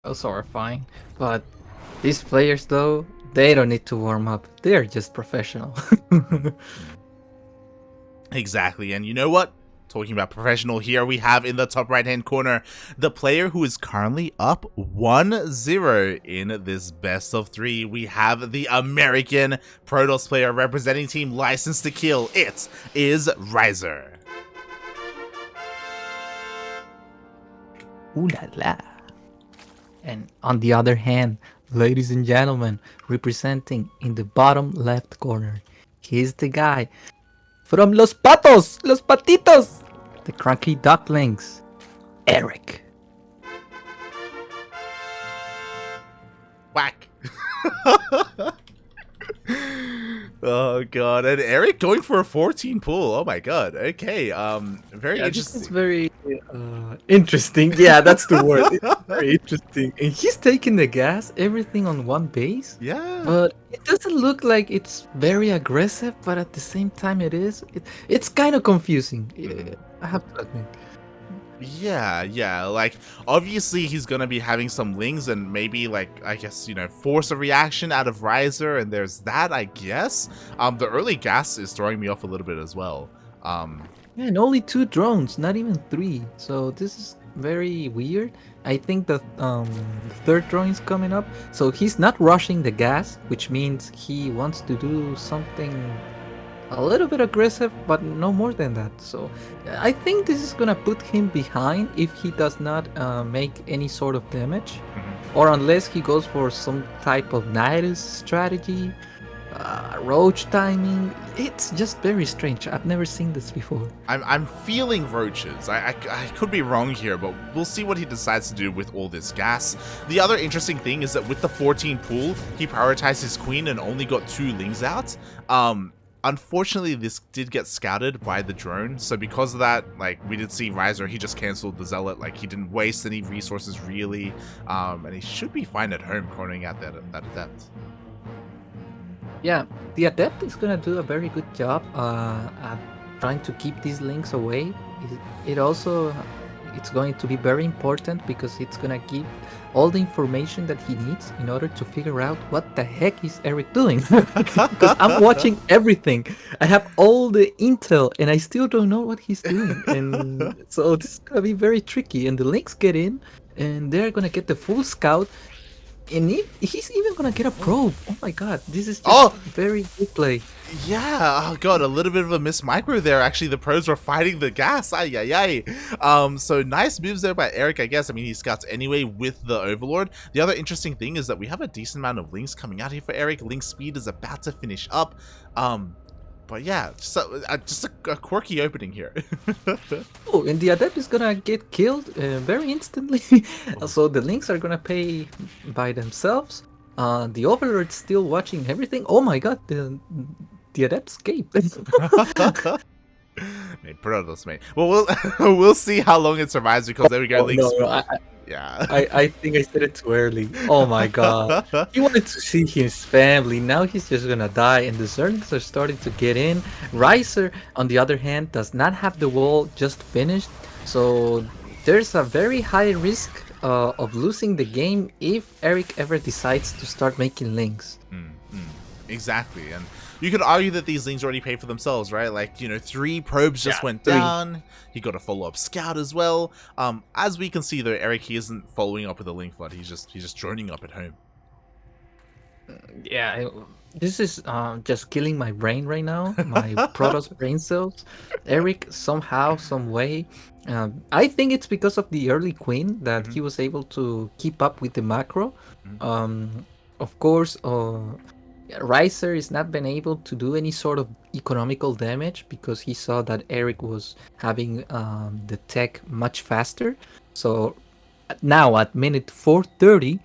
Those are fine. But these players, though, they don't need to warm up. They're just professional. Exactly, and you know what? Talking about professional here, we have in the top right-hand corner the player who is currently up 1-0 in this best of 3. We have the American Protoss player representing Team Licensed to Kill. It is Rhizer. Ooh la la. And on the other hand, ladies and gentlemen, representing in the bottom left corner, he's the guy from Los Patos, Los Patitos, the CranKy Ducklings, Erik. Whack. Oh god, and Erik going for a 14 pull. Oh my god. Okay, very interesting. This is very interesting. Yeah, that's the word. It's very interesting. And he's taking the gas, everything on one base. Yeah. But it doesn't look like it's very aggressive, but at the same time it is. It's kind of confusing. I have to admit. Yeah, like, obviously he's gonna be having some lings and maybe, like, I guess, you know, force a reaction out of Rhizer, and there's that, I guess. The early gas is throwing me off a little bit as well. Yeah, and only 2 drones, not even 3. So this is very weird. I think that the third drone is coming up. So he's not rushing the gas, which means he wants to do something a little bit aggressive, but no more than that. So I think this is gonna put him behind if he does not make any sort of damage, or unless he goes for some type of Nidus strategy, roach timing. It's just very strange. I've never seen this before. I'm feeling roaches. I could be wrong here, but we'll see what he decides to do with all this gas. The other interesting thing is that with the 14 pool, he prioritized his queen and only got 2 lings out. Unfortunately, this did get scouted by the drone, so because of that, like, we did see Rhizer, he just cancelled the Zealot. Like, he didn't waste any resources, really, and he should be fine at home cornering out that Adept. Yeah, the Adept is gonna do a very good job at trying to keep these links away. It's going to be very important because it's gonna give all the information that he needs in order to figure out what the heck is Erik doing. Because I'm watching everything. I have all the intel and I still don't know what he's doing. And so this is gonna be very tricky. And the links get in and they're gonna get the full scout. And he's even gonna get a probe. Oh my god, this is just very good play. Yeah, oh god, a little bit of a miss micro there. Actually, the pros were fighting the gas. So nice moves there by Erik, I guess. I mean, he scouts anyway with the Overlord. The other interesting thing is that we have a decent amount of links coming out here for Erik. Link speed is about to finish up. But yeah, just a quirky opening here. Oh, and the Adept is gonna get killed very instantly. So the links are gonna pay by themselves. The Overlord's still watching everything. Oh my god, the Adept escaped. Mate, Protoss, mate. Well, we'll see how long it survives because there we go. Links. Yeah. I think I said it too early. Oh my god. He wanted to see his family. Now he's just gonna die, and the Zerglings are starting to get in. Rhizer, on the other hand, does not have the wall just finished. So there's a very high risk of losing the game if Erik ever decides to start making links. Exactly, and you could argue that these links already pay for themselves, right? Like, you know, 3 probes just went down. He got a follow-up scout as well. As we can see, though, Erik, he isn't following up with a link flood. He's just droning up at home. Yeah, this is just killing my brain right now. My Protoss brain cells. Erik, somehow, some way. I think it's because of the early queen that he was able to keep up with the macro. Of course, Rhizer has not been able to do any sort of economical damage because he saw that Erik was having the tech much faster. So now at minute 430,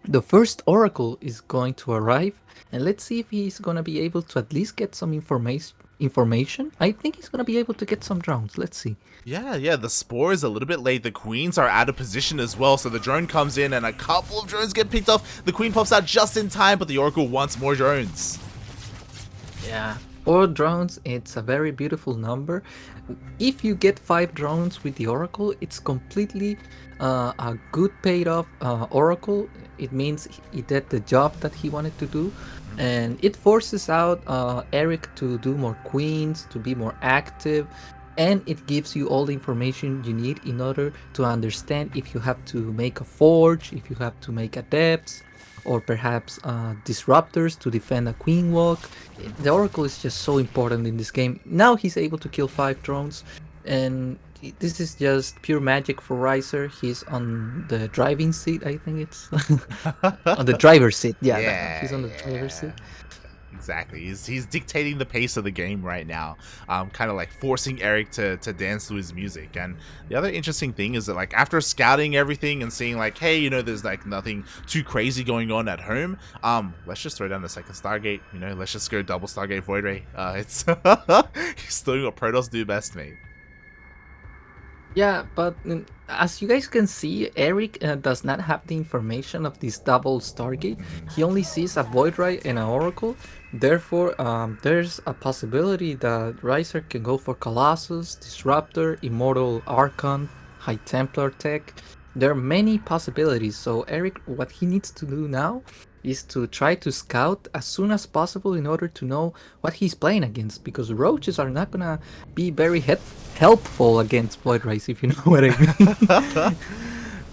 the first Oracle is going to arrive, and let's see if he's going to be able to at least get some information. I think he's going to be able to get some drones. Let's see. Yeah, the Spore is a little bit late. The Queens are out of position as well, so the drone comes in and a couple of drones get picked off. The Queen pops out just in time, but the Oracle wants more drones. Yeah, 4 drones, it's a very beautiful number. If you get 5 drones with the Oracle, it's completely a good paid off Oracle. It means he did the job that he wanted to do. And it forces out Erik to do more queens, to be more active, and it gives you all the information you need in order to understand if you have to make a forge, if you have to make adepts, or perhaps disruptors to defend a queen walk. The Oracle is just so important in this game. Now he's able to kill 5 drones, and this is just pure magic for Rhizer. He's on the driving seat, I think it's on the driver's seat. Yeah, Yeah, he's on the driver's yeah. seat. Exactly. He's dictating the pace of the game right now, kind of like forcing Erik to dance to his music. And the other interesting thing is that like after scouting everything and seeing like, hey, you know, there's like nothing too crazy going on at home. Let's just throw down the second Stargate. You know, let's just go double Stargate Void Ray. It's he's doing what Protoss do best, mate. Yeah, but as you guys can see, Erik does not have the information of this double Stargate. He only sees a Void Ray and an Oracle. Therefore, there's a possibility that Rhizer can go for Colossus, Disruptor, Immortal Archon, High Templar Tech. There are many possibilities. So Erik, what he needs to do now is to try to scout as soon as possible in order to know what he's playing against, because roaches are not gonna be very helpful against Void Rays, if you know what I mean.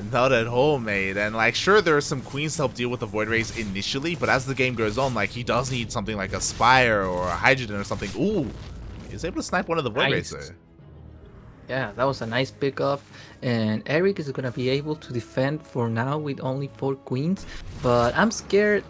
Not at all, mate. And like, sure, there are some queens to help deal with the Void Rays initially, but as the game goes on, like, he does need something like a Spire or a Hydrogen or something. Ooh, he's able to snipe one of the Void Rays Nice. though. Yeah, that was a nice pickup, and Erik is gonna be able to defend for now with only 4 queens, but I'm scared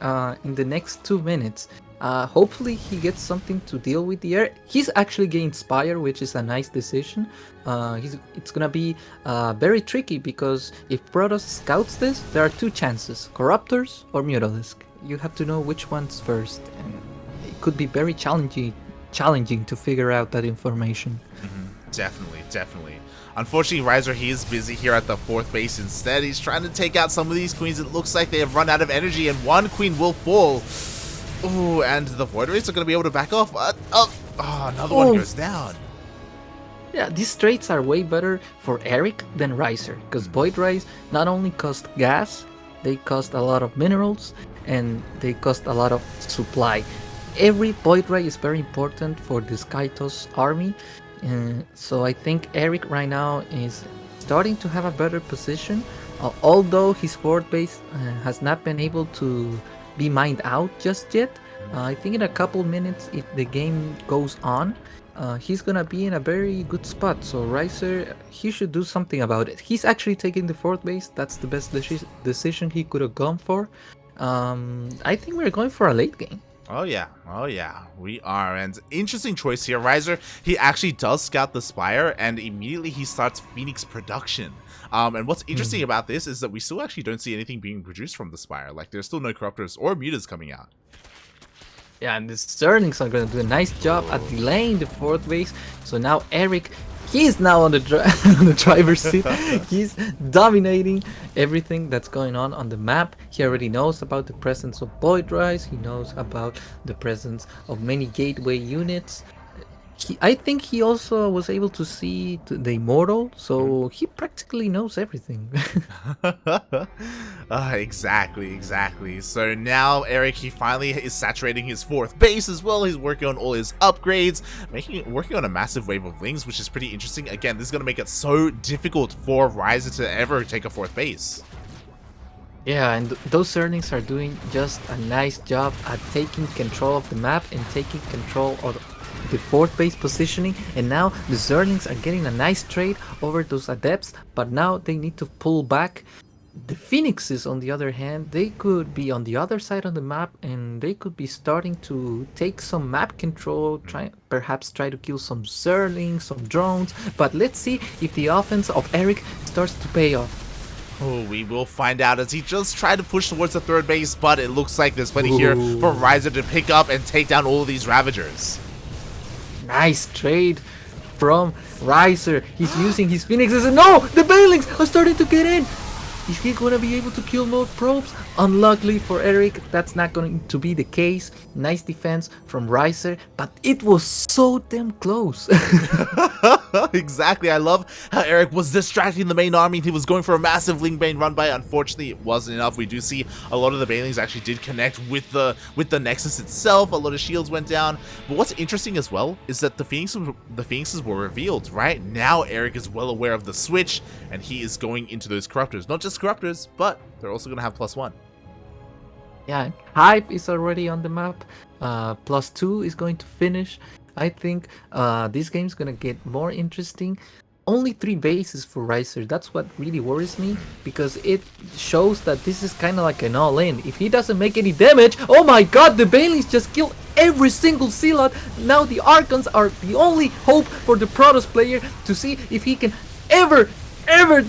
in the next 2 minutes. Hopefully he gets something to deal with the air. He's actually getting Spire, which is a nice decision. It's gonna be very tricky, because if Protoss scouts this, there are 2 chances, Corruptors or Mutalisk. You have to know which one's first, and it could be very challenging to figure out that information. Definitely, definitely. Unfortunately, Rhizer, he is busy here at the 4th base instead. He's trying to take out some of these queens. It looks like they have run out of energy, and one queen will fall. Ooh, and the Void Rays are going to be able to back off. Another one goes down. Yeah, these traits are way better for Erik than Rhizer, because Void Rays not only cost gas, they cost a lot of minerals, and they cost a lot of supply. Every Void Ray is very important for the Skytos army, so I think Erik right now is starting to have a better position, although his board base has not been able to be mined out just yet. I think in a couple minutes, if the game goes on, he's gonna be in a very good spot. So Rhizer, he should do something about it. He's actually taking the 4th base. That's the best decision he could have gone for. I think we're going for a late game. Oh yeah, we are. And interesting choice here, Rhizer. He actually does scout the Spire, and immediately he starts Phoenix production. And what's interesting about this is that we still actually don't see anything being produced from the Spire. Like, there's still no Corruptors or Mutas coming out. Yeah, and the Sterlings are going to do a nice job at delaying the 4th base. So now Erik, he's now on the on the driver's seat. He's dominating everything that's going on the map. He already knows about the presence of Void Rays. He knows about the presence of many gateway units. I think he also was able to see the Immortal, so he practically knows everything. Exactly. So now Erik, he finally is saturating his 4th base as well. He's working on all his upgrades, working on a massive wave of lings, which is pretty interesting. Again, this is going to make it so difficult for Rhizer to ever take a 4th base. Yeah, and those Zerlings are doing just a nice job at taking control of the map and taking control of the 4th base positioning, and now the Zerlings are getting a nice trade over those Adepts, but now they need to pull back. The Phoenixes, on the other hand, they could be on the other side of the map, and they could be starting to take some map control, perhaps try to kill some Zerlings, some drones, but let's see if the offense of Erik starts to pay off. Oh, we will find out as he just tried to push towards the 3rd base, but it looks like there's plenty here for Rhizer to pick up and take down all of these Ravagers. Nice trade from Rhizer. He's using his Phoenixes, and no! The Banelings are starting to get in! Is he gonna be able to kill more probes? Unluckily for Erik, that's not going to be the case. Nice defense from Rhizer, but it was so damn close. Exactly. I love how Erik was distracting the main army. He was going for a massive Ling Bane run by. Unfortunately, it wasn't enough. We do see a lot of the Banelings actually did connect with the Nexus itself. A lot of shields went down. But what's interesting as well is that the Phoenixes were revealed. Right now, Erik is well aware of the switch, and he is going into those corruptors. Not just corruptors, but they're also going to have +1. Yeah, Hive is already on the map. +2 is going to finish. I think this game is gonna get more interesting. Only 3 bases for Rhizer. That's what really worries me, because it shows that this is kind of like an all-in. If he doesn't make any damage, oh my god, the Banelings just kill every single Zealot. Now the Archons are the only hope for the Protoss player to see if he can ever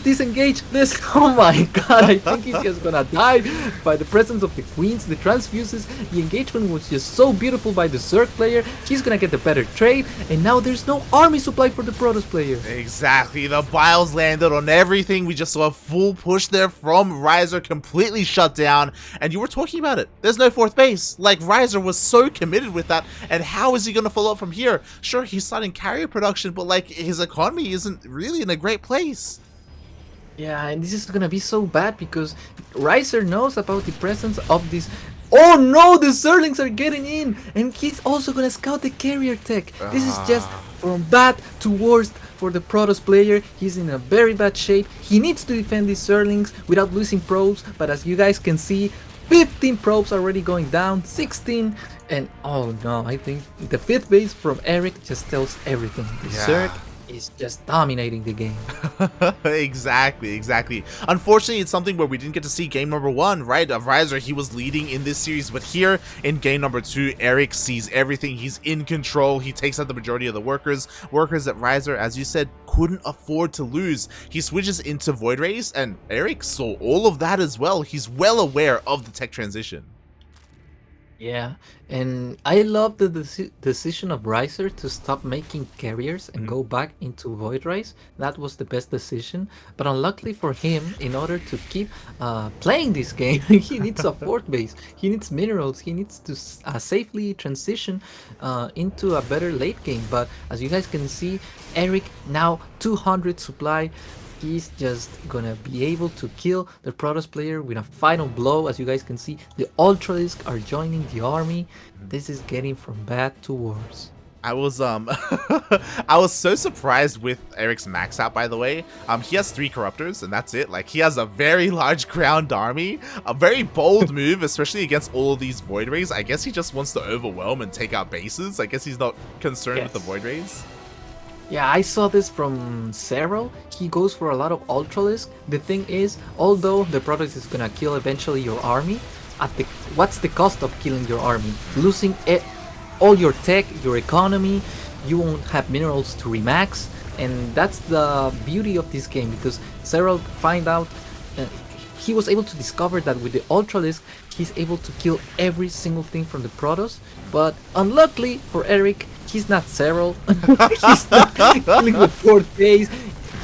disengage this. Oh my god, I think he's just gonna die by the presence of the queens, the transfuses. The engagement was just so beautiful by the Zerg player. He's gonna get the better trade, and now there's no army supply for the Protoss player. Exactly, the biles landed on everything. We just saw a full push there from Rhizer, completely shut down, and you were talking about it. There's no 4th base. Like, Rhizer was so committed with that, and how is he gonna follow up from here? Sure, he's starting carrier production, but like, his economy isn't really in a great place. Yeah, and this is gonna be so bad because Rhizer knows about the presence of this. Oh no, the Zerlings are getting in, and he's also gonna scout the carrier tech. This is just from bad to worst for the Protoss player. He's in a very bad shape. He needs to defend these Zerlings without losing probes, but as you guys can see, 15 probes already going down, 16, and oh no, I think the 5th base from Erik just tells everything. The Zerg is just dominating the game. Exactly. Unfortunately, it's something where we didn't get to see game number 1, right? Of Rhizer, he was leading in this series, but here in game number 2, Erik sees everything. He's in control. He takes out the majority of the workers that Rhizer, as you said, couldn't afford to lose. He switches into Void Rays, and Erik saw all of that as well. He's well aware of the tech transition. Yeah, and I love the decision of Rhizer to stop making carriers and go back into Void Rays. That was the best decision. But unluckily for him, in order to keep playing this game, he needs a 4th base. He needs minerals. He needs to safely transition into a better late game. But as you guys can see, Erik now 200 supply. He's just gonna be able to kill the Protoss player with a final blow. As you guys can see, the Ultralisk are joining the army. This is getting from bad to worse. I was I was so surprised with Erik's max out, by the way. He has 3 corruptors and that's it. Like, he has a very large ground army, a very bold move, especially against all of these Void Rays. I guess he just wants to overwhelm and take out bases. I guess he's not concerned with the Void Rays. Yeah, I saw this from Cyril. He goes for a lot of Ultralisk. The thing is, although the Protoss is gonna kill eventually your army, what's the cost of killing your army? Losing all your tech, your economy, you won't have minerals to remax, and that's the beauty of this game, because Cyril find out, he was able to discover that with the Ultralisk, he's able to kill every single thing from the Protoss, but unluckily for Erik, he's not Cyril. He's not killing the 4th phase.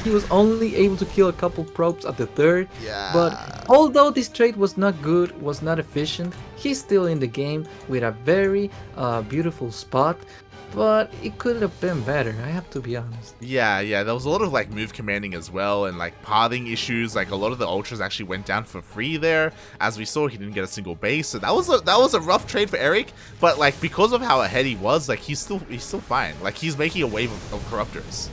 He was only able to kill a couple probes at the 3rd. Yeah. But although this trade was not good, was not efficient, he's still in the game with a very beautiful spot. But it could have been better, I have to be honest. Yeah, there was a lot of like move commanding as well, and like pathing issues. Like, a lot of the ultras actually went down for free there. As we saw, he didn't get a single base, so that was a rough trade for Erik. But like, because of how ahead he was, like, he's still fine. Like, he's making a wave of corruptors.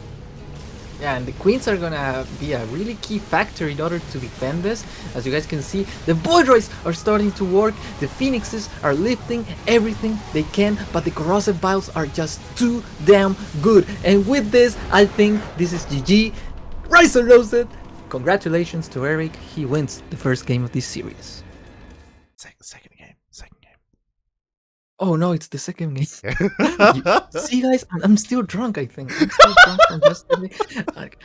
Yeah, and the queens are gonna be a really key factor in order to defend this. As you guys can see, the Void Rays are starting to work, the Phoenixes are lifting everything they can, but the corrosive biles are just too damn good. And with this, I think this is GG. Rhizer knows it. Congratulations to Erik, he wins the first game of this series. Second game. Oh no, it's the second game. See, guys, I'm still drunk, I think. I'm still drunk from yesterday. Like,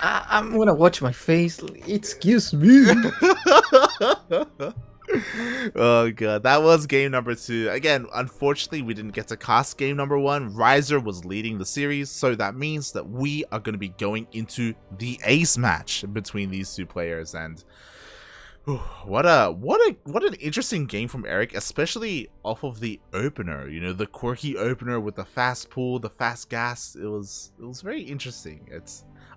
I'm gonna watch my face. Excuse me. Oh god, that was game number 2. Again, unfortunately, we didn't get to cast game number 1. Rhizer was leading the series, so that means that we are going to be going into the ace match between these 2 players. And What an interesting game from Erik, especially off of the opener. You know, the quirky opener with the fast pull, the fast gas. It was very interesting.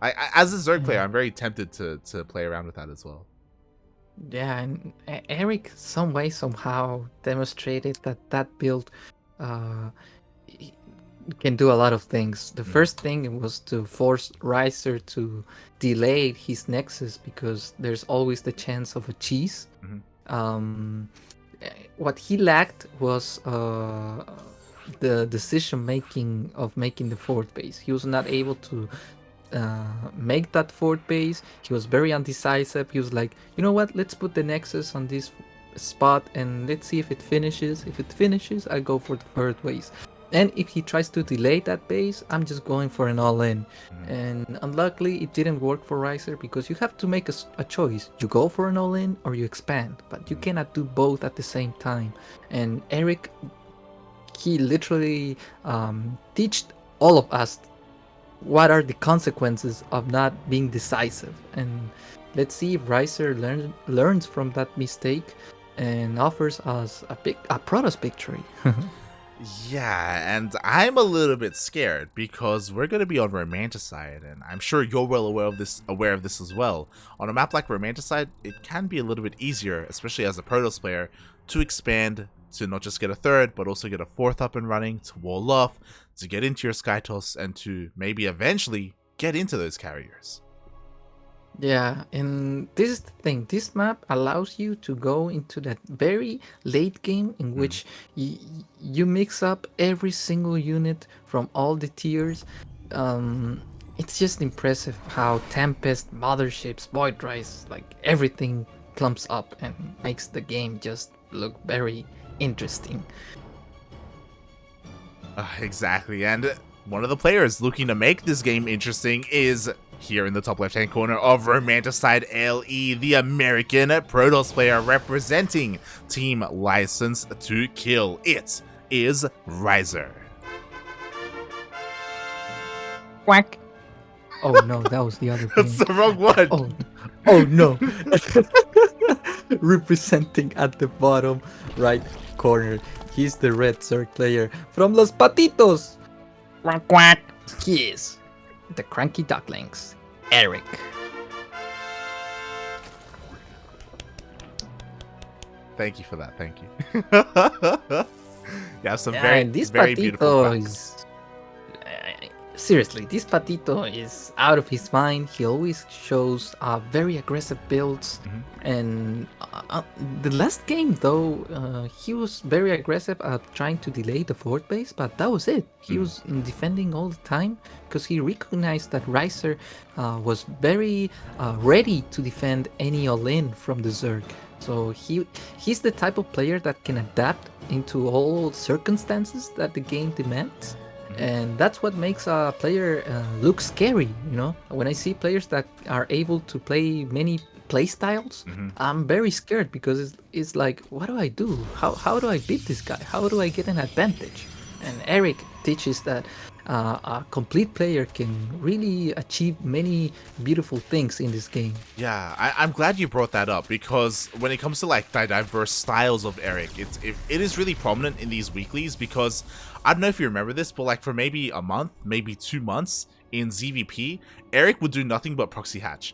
I as a Zerg player, Yeah. I'm very tempted to play around with that as well. Yeah, and Eric some way somehow demonstrated that that build uh, he can do a lot of things. The Mhm, first thing was to force Rhizer to delay his nexus because there's always the chance of a cheese. mhm, Um, what he lacked was the decision making of making the fourth base. He was not able to make that fourth base. He was very undecisive. He was like, you know what? Let's put the Nexus on this spot and let's see if it finishes. If it finishes, I go for the third base. And if he tries to delay that base, I'm just going for an all-in. mhm, And unluckily, it didn't work for Rhizer because you have to make a choice. You go for an all-in or you expand, but you mhm. cannot do both at the same time. And Erik, he literally teached all of us what are the consequences of not being decisive. And let's see if Rhizer learns from that mistake and offers us a Protoss victory. Yeah, and I'm a little bit scared because we're gonna be on Romanticide, and I'm sure you're well aware of this as well. On a map like Romanticide, it can be a little bit easier, especially as a Protoss player, to expand to not just get a third, but also get a fourth up and running, to wall off, to get into your Skytoss, and to maybe eventually get into those carriers. Yeah, and this is the thing. This map allows you to go into that very late game in Mm, which you mix up every single unit from all the tiers. Um, it's just impressive how Tempest, Motherships, Void Rise, like everything clumps up and makes the game just look very interesting. exactly, and one of the players looking to make this game interesting is here in the top left hand corner of Romanticide LE, the American Protoss player representing Team License to Kill. It is Rhizer. Quack. Oh no, that was the other That's thing. the wrong one. Oh, oh no. Representing at the bottom right corner. He's the red Zerg player from Los Patitos. Quack quack. He is the cranky Ducklings, Erik. Thank you for that. Thank you. You have some Yeah, and this very beautiful Patito facts. is seriously, this Patito is out of his mind. He always shows very aggressive builds. Mhm. And the last game, though, he was very aggressive at trying to delay the fourth base, but that was it. He was defending all the time because he recognized that Rhizer was very ready to defend any all-in from the Zerg. So he's the type of player that can adapt into all circumstances that the game demands. And that's what makes a player look scary, you know? When I see players that are able to play many play styles, Mhm. I'm very scared because it's like, what do I do? How do I beat this guy? How do I get an advantage? And Erik teaches that a complete player can really achieve many beautiful things in this game. Yeah, I'm glad you brought that up because when it comes to like the diverse styles of Erik, it is really prominent in these weeklies because I don't know if you remember this, but like for maybe a month, maybe 2 months in ZvP, Erik would do nothing but proxy hatch.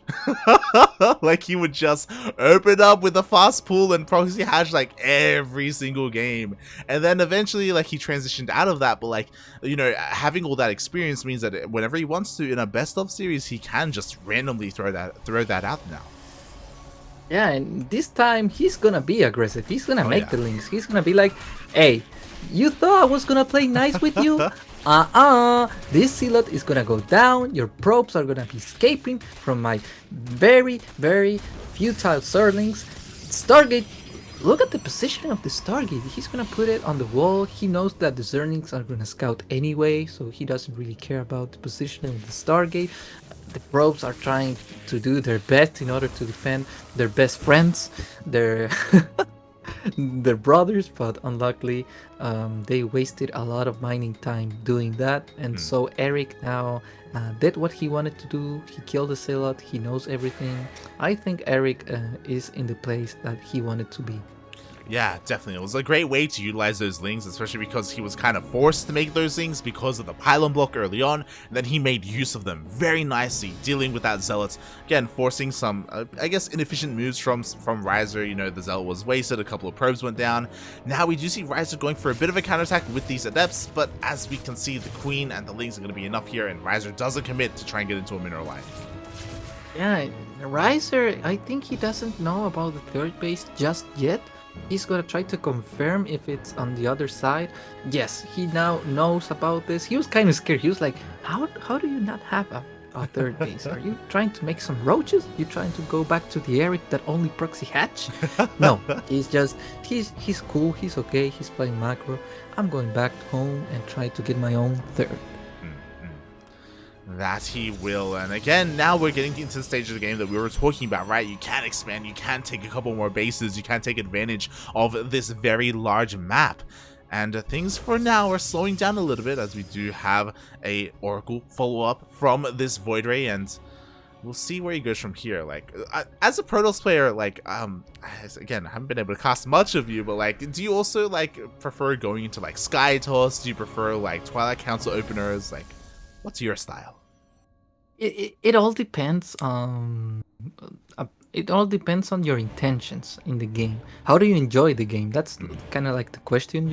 Like he would just open up with a fast pull and proxy hatch like every single game. And then eventually like he transitioned out of that, but like, you know, having all that experience means that whenever he wants to in a best of series, he can just randomly throw that out now. Yeah, and this time he's gonna be aggressive. He's gonna Oh make yeah. the links. He's gonna be like, hey, you thought I was gonna play nice with you? This Zealot is gonna go down. Your probes are gonna be escaping from my very, very futile Zerlings. Stargate, look at the positioning of the Stargate. He's gonna put it on the wall. He knows that the Zerlings are gonna scout anyway, so he doesn't really care about the positioning of the Stargate. The probes are trying to do their best in order to defend their best friends, their their brothers, but unluckily, they wasted a lot of mining time doing that. And Hmm. so Erik now did what he wanted to do. He killed the Zealot. He knows everything. I think Erik is in the place that he wanted to be. Yeah, definitely. It was a great way to utilize those lings, especially because he was kind of forced to make those lings because of the pylon block early on, and then he made use of them very nicely, dealing with that Zealot. Again, forcing some, I guess, inefficient moves from Rhizer. You know, the Zealot was wasted, a couple of probes went down. Now we do see Rhizer going for a bit of a counterattack with these Adepts, but as we can see, the Queen and the lings are going to be enough here, and Rhizer doesn't commit to try and get into a mineral line. Yeah, Rhizer, I think he doesn't know about the third base just yet. He's gonna try to confirm if it's on the other side. Yes, he now knows about this. He was kind of scared. He was like, how do you not have a third base? Are you trying to make some roaches? You trying to go back to the Erik that only proxy hatch? No, he's cool. He's okay. He's playing macro. I'm going back home and try to get my own third. That he will. And again, now we're getting into the stage of the game that we were talking about, right? You can expand, you can take a couple more bases, you can take advantage of this very large map. And things for now are slowing down a little bit as we do have a Oracle follow-up from this Void Ray, and we'll see where he goes from here. Like, as a Protoss player, like, again, I haven't been able to cast much of you, but like, do you also like prefer going into like Sky Toss? Do you prefer like Twilight Council openers? Like, what's your style? It all depends on it all depends on your intentions in the game. How do you enjoy the game? That's kind of like the question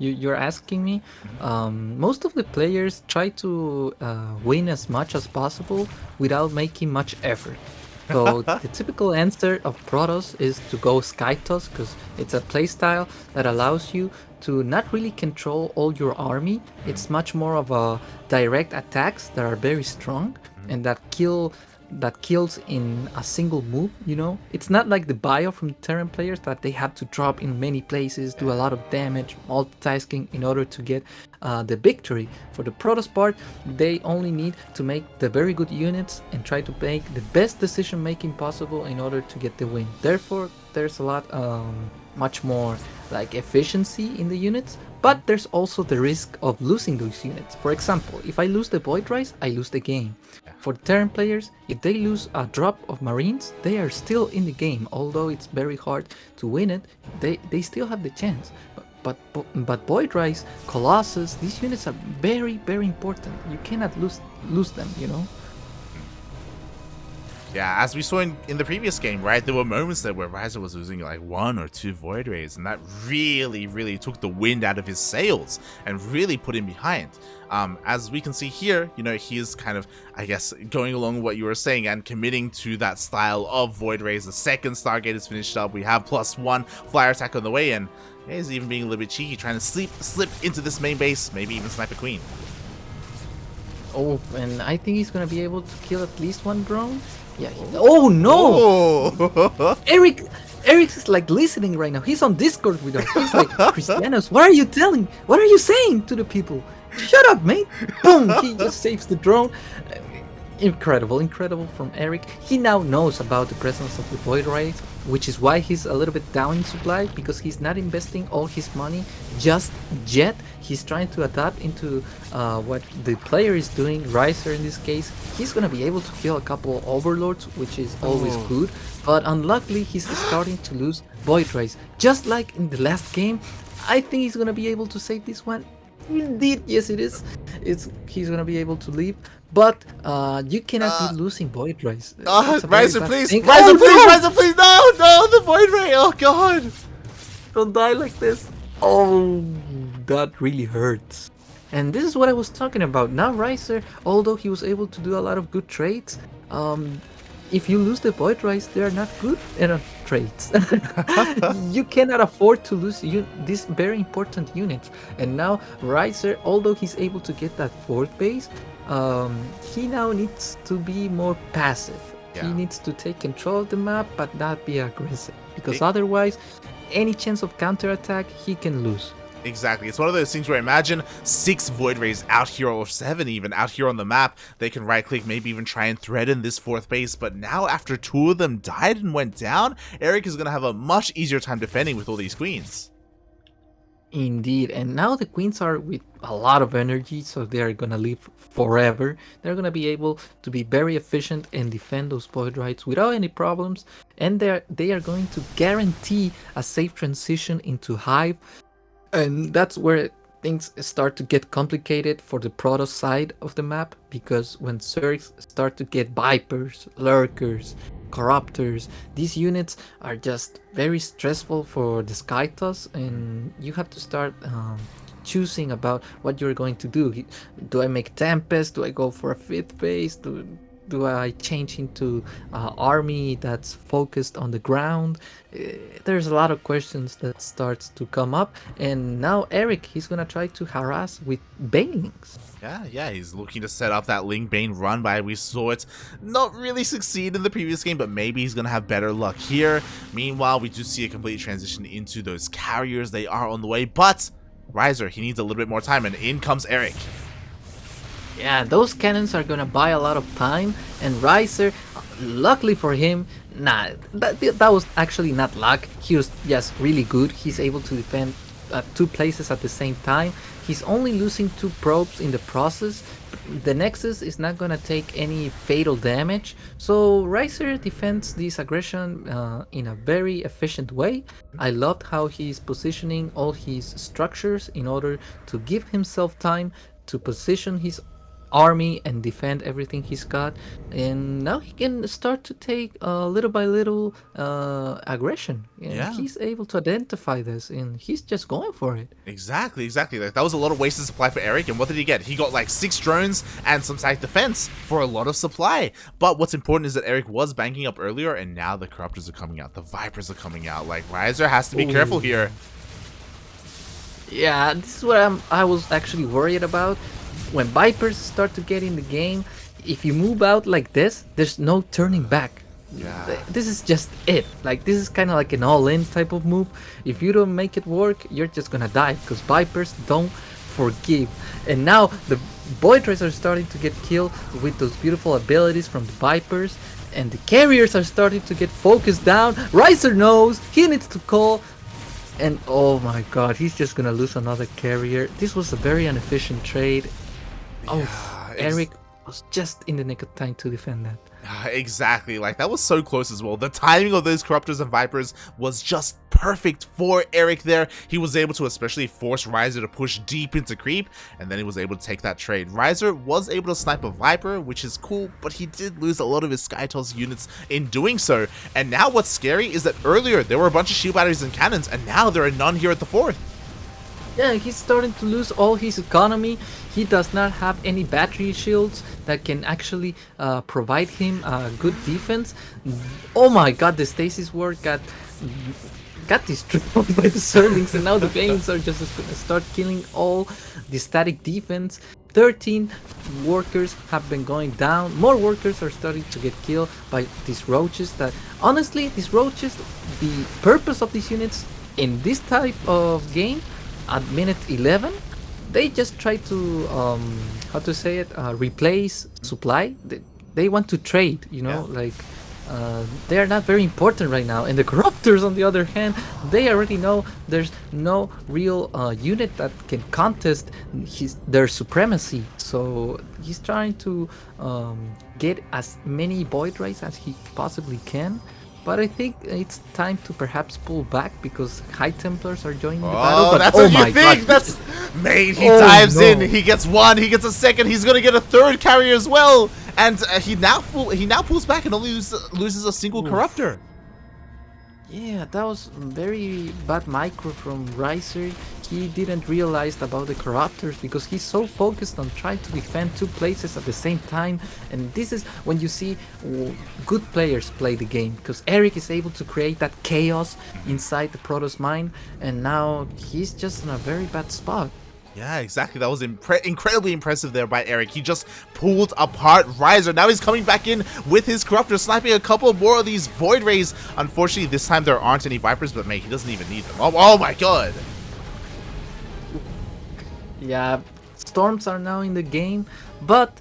you're asking me. Most of the players try to win as much as possible without making much effort. So the typical answer of Protoss is to go Skytoss because it's a playstyle that allows you to not really control all your army. It's much more of a direct attacks that are very strong and that kills in a single move, you know? It's not like the bio from Terran players that they have to drop in many places, do a lot of damage, multitasking in order to get the victory. For the Protoss part, they only need to make the very good units and try to make the best decision making possible in order to get the win. Therefore, there's a lot much more like efficiency in the units, but there's also the risk of losing those units. For example, if I lose the Void Rise, I lose the game. For Terran players, if they lose a drop of Marines, they are still in the game. Although it's very hard to win it, they still have the chance. But Void Rise, Colossus, these units are very, very important. You cannot lose them, you know? Yeah, as we saw in the previous game, right, there were moments there where Rhizer was losing like 1 or 2 Void Rays, and that really took the wind out of his sails and really put him behind. As we can see here, you know, he is kind of, I guess, going along with what you were saying and committing to that style of Void Rays. The second Stargate is finished up, we have +1 flyer attack on the way, and he's even being a little bit cheeky, trying to slip into this main base, maybe even snipe a Queen. Oh, and I think he's gonna be able to kill at least one drone. Yeah. Oh no! Oh. Erik is like listening right now. He's on Discord with us. He's like, CristianoX, what are you telling? What are you saying to the people? Shut up, mate! Boom! He just saves the drone. Incredible from Erik. He now knows about the presence of the Void Rays, which is why he's a little bit down in supply, because he's not investing all his money just yet. He's trying to adapt into what the player is doing. Rhizer in this case, he's gonna be able to kill a couple of overlords, which is always good, but unluckily he's starting to lose Void Rays. Just like in the last game, I think he's gonna be able to save this one. Indeed, yes it is. He's gonna be able to leave. But you cannot be losing Void Rays. Rhizer, please! Rhizer, please! No, the Void Ray! Oh god! Don't die like this. Oh, that really hurts. And this is what I was talking about. Now Rhizer, although he was able to do a lot of good trades, if you lose the Void Rays, they are not good trades. You cannot afford to lose this very important unit. And now Rhizer, although he's able to get that fourth base, he now needs to be more passive. He needs to take control of the map, but not be aggressive, because otherwise, any chance of counterattack he can lose. Exactly. It's one of those things where imagine 6 Void Rays out here, or 7 even, out here on the map. They can right-click, maybe even try and threaten this 4th base. But now, after 2 of them died and went down, Erik is going to have a much easier time defending with all these queens. Indeed, and now the queens are with a lot of energy, so they are gonna live forever. They're gonna be able to be very efficient and defend those void rights without any problems, and they are going to guarantee a safe transition into Hive, and that's where things start to get complicated for the Protoss side of the map, because when Zergs start to get Vipers, Lurkers, Corruptors, these units are just very stressful for the Skytoss, and you have to start choosing about what you're going to do. Do I make Tempest? Do I go for a 5th base? Do I change into army that's focused on the ground? There's a lot of questions that starts to come up, and now Erik, he's gonna try to harass with Banelings. Yeah, he's looking to set up that Ling Bane run by. We saw it not really succeed in the previous game, but maybe he's gonna have better luck here. Meanwhile, we do see a complete transition into those carriers. They are on the way, but Rhizer, he needs a little bit more time, and in comes Erik. Yeah, those cannons are gonna buy a lot of time, and Rhizer, luckily for him, that was actually not luck. He was just really good. He's able to defend 2 places at the same time. He's only losing 2 probes in the process. The Nexus is not gonna take any fatal damage, so Rhizer defends this aggression in a very efficient way. I loved how he's positioning all his structures in order to give himself time to position his army and defend everything he's got, and now he can start to take little by little aggression, and Yeah. he's able to identify this, and he's just going for it. Exactly. Like, that was a lot of wasted supply for Erik, and what did he get? He got like 6 drones and some side defense for a lot of supply. But what's important is that Erik was banking up earlier, and now the Corruptors are coming out, the Vipers are coming out. Like, Rhizer has to be careful here. Yeah, this is what I was actually worried about. When Vipers start to get in the game, if you move out like this, there's no turning back. Yeah. This is just it. Like, this is kind of like an all-in type of move. If you don't make it work, you're just gonna die, because Vipers don't forgive. And now the Void Rays are starting to get killed with those beautiful abilities from the Vipers, and the carriers are starting to get focused down. Rhizer knows he needs to call, and oh my god, he's just gonna lose another carrier. This was a very inefficient trade. Oh, Erik was just in the nick of time to defend that. Exactly, like that was so close as well. The timing of those Corruptors and Vipers was just perfect for Erik there. He was able to especially force Rhizer to push deep into creep, and then he was able to take that trade. Rhizer was able to snipe a Viper, which is cool, but he did lose a lot of his Skytoss units in doing so. And now what's scary is that earlier there were a bunch of shield batteries and cannons, and now there are none here at the 4th. Yeah, he's starting to lose all his economy. He does not have any battery shields that can actually provide him good defense. Oh my god, the Stasis Ward got destroyed by the Zerlings, and now the Banelings are just gonna start killing all the static defense. 13 workers have been going down. More workers are starting to get killed by these roaches. That honestly, these roaches, the purpose of these units in this type of game at minute 11, they just try to how to say it, replace supply. They want to trade, you know. Yeah. Like they are not very important right now. And the Corruptors, on the other hand, they already know there's no real unit that can contest their supremacy, so he's trying to get as many Void Rays as he possibly can. But I think it's time to perhaps pull back, because High Templars are joining the battle. But That's oh what my you think! god. That's mate. He Oh, dives no. in. He gets 1. He gets a 2nd. He's gonna get a 3rd carrier as well. And he now pulls back and only loses a single Corruptor. Yeah, that was very bad micro from Rhizer. He didn't realize about the Corruptors, because he's so focused on trying to defend 2 places at the same time. And this is when you see good players play the game, because Erik is able to create that chaos inside the Protoss mind, and now he's just in a very bad spot. Yeah, exactly. That was incredibly impressive there by Erik. He just pulled apart Rhizer. Now he's coming back in with his Corruptor, sniping a couple more of these Void Rays. Unfortunately, this time there aren't any Vipers, but mate, he doesn't even need them. Oh my god. Yeah, storms are now in the game, but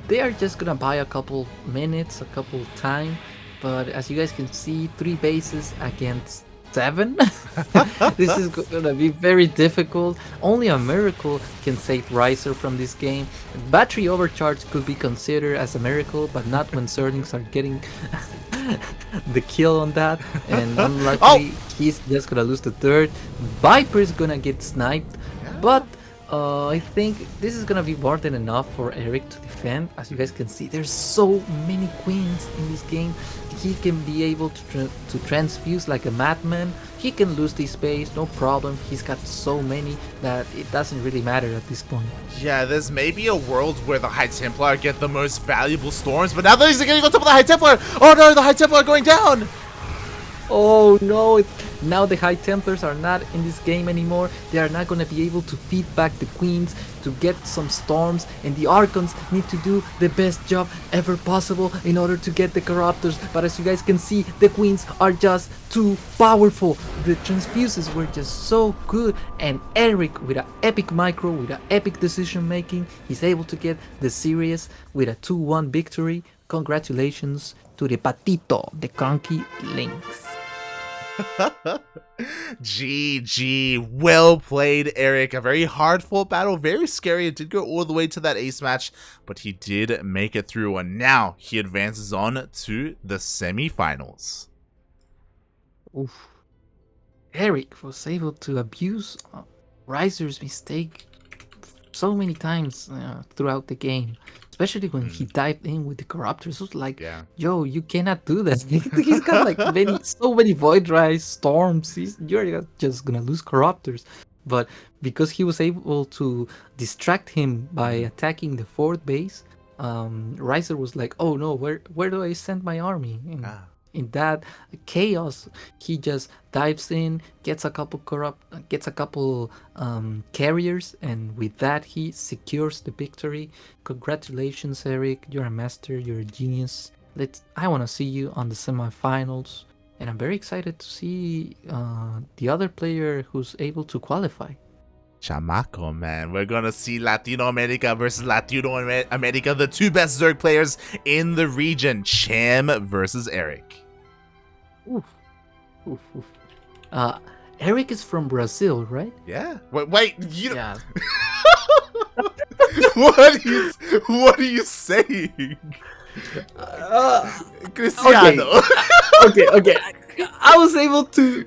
they are just gonna buy a couple minutes, a couple time. But as you guys can see, 3 bases against 7. This is gonna be very difficult. Only a miracle can save Rhizer from this game. Battery overcharge could be considered as a miracle, but not when Zerlings are getting the kill on that. And Oh, unluckily, he's just gonna lose the third. Viper is gonna get sniped, yeah. but I think this is gonna be more than enough for Erik to defend. As you guys can see, there's so many queens in this game. He can be able to transfuse like a madman. He can lose this space, no problem. He's got so many that it doesn't really matter at this point. Yeah, there's maybe a world where the High Templar get the most valuable storms, but now that he's getting on top of the High Templar, oh no, the High Templar are going down! Oh no, now the High Templars are not in this game anymore. They are not going to be able to feed back the Queens to get some storms, and the Archons need to do the best job ever possible in order to get the Corruptors. But as you guys can see, the Queens are just too powerful. The transfuses were just so good, and Erik with an epic micro, with an epic decision making, he's able to get the series with a 2-1 victory. Congratulations to the Patito, the CranKy Lynx. GG. Well played, Erik. A very hard fought battle, very scary. It did go all the way to that ace match, but he did make it through, and now he advances on to the semifinals. Oof. Erik was able to abuse Rhizer's mistake so many times throughout the game, especially when he dived in with the Corruptors. It was like, Yeah. yo, you cannot do that. He's got like so many Void Rise storms. You're just gonna lose Corruptors. But because he was able to distract him by attacking the fourth base, Rhizer was like, oh no, where do I send my army? And Ah. in that chaos, he just dives in, gets a couple carriers, and with that he secures the victory. Congratulations, Erik! You're a master. You're a genius. I want to see you on the semifinals, and I'm very excited to see the other player who's able to qualify. Chamaco, man. We're gonna see Latino America versus Latino America, the two best Zerg players in the region. Cham versus Erik. Oof, oof, oof. Erik is from Brazil, right? Yeah. Wait, you don't... Yeah. What are you saying? Uh, Cristiano. okay. I was able to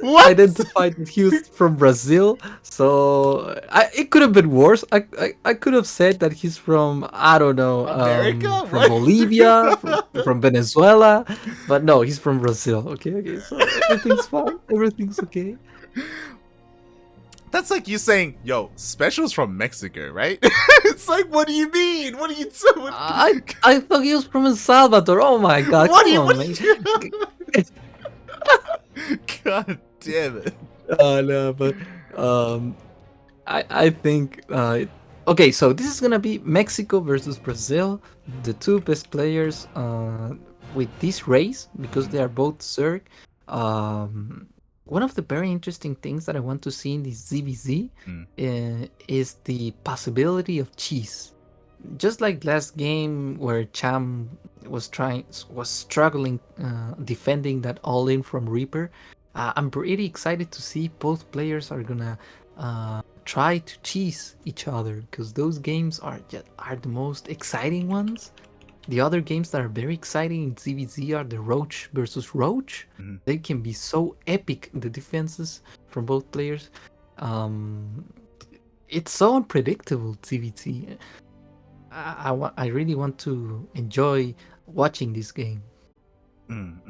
What? identify that he was from Brazil, so it could have been worse. I could have said that he's from, I don't know, America? from What? Bolivia, from Venezuela, but no, he's from Brazil. Okay, so everything's fine. Everything's okay. That's like you saying, yo, Special's from Mexico, right? It's like, what do you mean? What are you doing? I thought he was from El Salvador. Oh my God! What do Come you... on, man. God damn it. No, but I think okay. So this is gonna be Mexico versus Brazil, the two best players with this race because they are both Zerg. One of the very interesting things that I want to see in this ZvZ is the possibility of cheese. Just like last game where Cham was struggling defending that all in from Reaper. I'm pretty excited to see both players are gonna try to cheese each other because those games are the most exciting ones. The other games that are very exciting in ZvZ are the Roach versus Roach. They can be so epic, the defenses from both players. It's so unpredictable, ZvZ. I really want to enjoy watching this game.